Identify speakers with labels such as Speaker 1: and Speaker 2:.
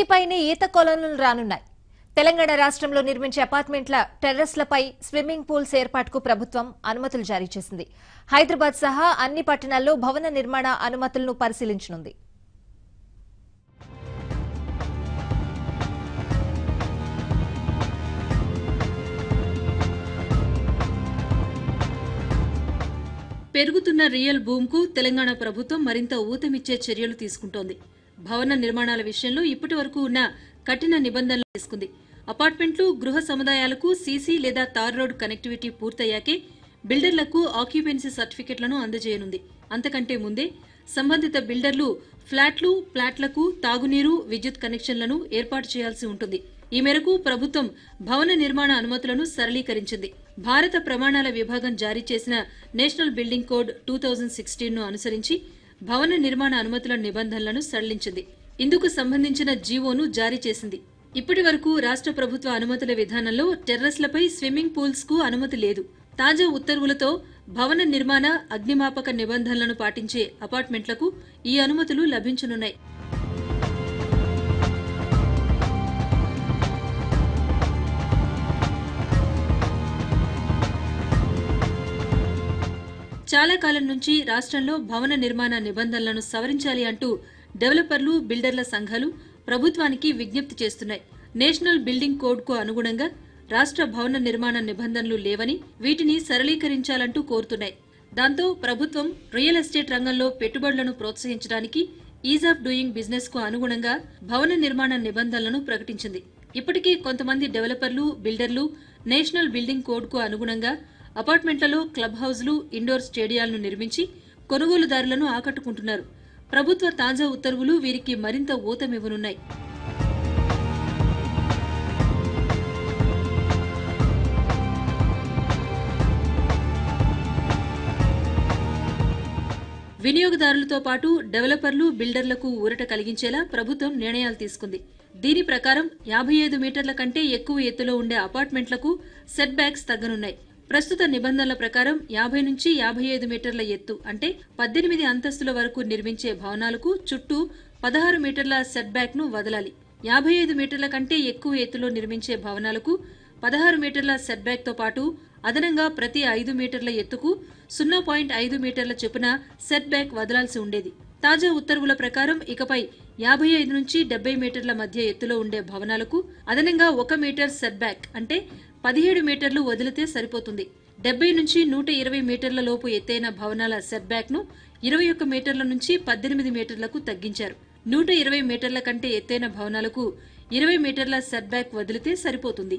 Speaker 1: నీటిపైనే ఈత కొలనులు రానున్నాయి. తెలంగాణ రాష్ట్రంలో నిర్మించే అపార్ట్మెంట్ల టెర్రస్లపై స్విమ్మింగ్ పూల్స్ ఏర్పాటుకు ప్రభుత్వం అనుమతులు జారీ చేసింది. హైదరాబాద్ సహా అన్ని పట్టణాల్లో భవన నిర్మాణ అనుమతులను పరిశీలించనుంది.
Speaker 2: పెరుగుతున్న రియల్ బూమ్ కు తెలంగాణ ప్రభుత్వం మరింత ఊతమిచ్చే చర్యలు తీసుకుంటోంది. భవన నిర్మాణాల విషయంలో ఇప్పటి వరకు ఉన్న కఠిన నిబంధనలు తీసుకుంది. అపార్ట్మెంట్లు, గృహ సముదాయాలకు సీసీ లేదా తార్ రోడ్ కనెక్టివిటీ పూర్తయ్యాకే బిల్డర్లకు ఆక్యుపెన్సీ సర్టిఫికెట్లను అందజేయనుంది. అంతకంటే ముందే సంబంధిత బిల్డర్లు ఫ్లాట్లకు తాగునీరు, విద్యుత్ కనెక్షన్లను ఏర్పాటు చేయాల్సి ఉంటుంది. ఈ మేరకు ప్రభుత్వం భవన నిర్మాణ అనుమతులను సరళీకరించింది. భారత ప్రమాణాల విభాగం జారీ చేసిన నేషనల్ బిల్డింగ్ కోడ్ 2016ను అనుసరించి భవన నిర్మాణ అనుమతుల నిబంధనలను సడలించింది. ఇందుకు సంబంధించిన జీవోను జారీ చేసింది. ఇప్పటి వరకు రాష్ట్ర ప్రభుత్వ అనుమతుల విధానంలో టెర్రస్లపై స్విమ్మింగ్ పూల్స్ కు అనుమతి లేదు. తాజా ఉత్తర్వులతో భవన నిర్మాణ, అగ్నిమాపక నిబంధనలను పాటించే అపార్ట్మెంట్లకు ఈ అనుమతులు లభించనున్నాయి. చాలా కాలం నుంచి రాష్ట్రంలో భవన నిర్మాణ నిబంధనలను సవరించాలి అంటూ డెవలపర్లు, బిల్డర్ల సంఘాలు ప్రభుత్వానికి విజ్ఞప్తి చేస్తున్నాయి. నేషనల్ బిల్డింగ్ కోడ్ కు అనుగుణంగా రాష్ట్ర భవన నిర్మాణ నిబంధనలు లేవని, వీటిని సరళీకరించాలంటూ కోరుతున్నాయి. దాంతో ప్రభుత్వం రియల్ ఎస్టేట్ రంగంలో పెట్టుబడులను ప్రోత్సహించడానికి ఈజ్ ఆఫ్ డూయింగ్ బిజినెస్ కు అనుగుణంగా భవన నిర్మాణ నిబంధనలను ప్రకటించింది. ఇప్పటికీ కొంతమంది డెవలపర్లు, బిల్డర్లు నేషనల్ బిల్డింగ్ కోడ్ కు అనుగుణంగా అపార్ట్మెంట్లలో క్లబ్ హౌజ్లు, ఇండోర్ స్టేడియాలను నిర్మించి కొనుగోలుదారులను ఆకట్టుకుంటున్నారు. ప్రభుత్వ తాజా ఉత్తర్వులు వీరికి మరింత ఊతమివ్వనున్నాయి. వినియోగదారులతో పాటు డెవలపర్లు, బిల్డర్లకు ఊరట కలిగించేలా ప్రభుత్వం నిర్ణయాలు తీసుకుంది. దీని ప్రకారం 55 మీటర్ల కంటే ఎక్కువ ఎత్తులో ఉండే అపార్ట్మెంట్లకు సెట్ బ్యాక్స్ తగ్గనున్నాయి. ప్రస్తుత నిబంధనల ప్రకారం 50 నుంచి 55 మీటర్ల ఎత్తు అంటే 18 అంతస్తుల వరకు నిర్మించే భవనాలకు చుట్టూ 16 మీటర్ల సెట్ బ్యాక్ ను వదలాలి. 55 మీటర్ల కంటే ఎక్కువ ఎత్తులో నిర్మించే భవనాలకు 16 మీటర్ల సెట్ బ్యాక్ తో పాటు అదనంగా ప్రతి 5 మీటర్ల ఎత్తుకు 0.5 మీటర్ల చొప్పున సెట్ బ్యాక్ వదలాల్సి ఉండేది. తాజా ఉత్తర్వుల ప్రకారం ఇకపై 55 నుంచి 70 మీటర్ల మధ్య ఎత్తులో ఉండే భవనాలకు అదనంగా 1 మీటర్ సెట్ బ్యాక్ అంటే 17 మీటర్లు వదిలితే సరిపోతుంది. 70 నుంచి 120 మీటర్ల లోపు ఎత్తైన భవనాల సెట్ బ్యాక్ ను 21 మీటర్ల నుంచి 18 మీటర్లకు తగ్గించారు. 120 మీటర్ల కంటే ఎత్తైన భవనాలకు 20 మీటర్ల సెట్ బ్యాక్ వదిలితే సరిపోతుంది.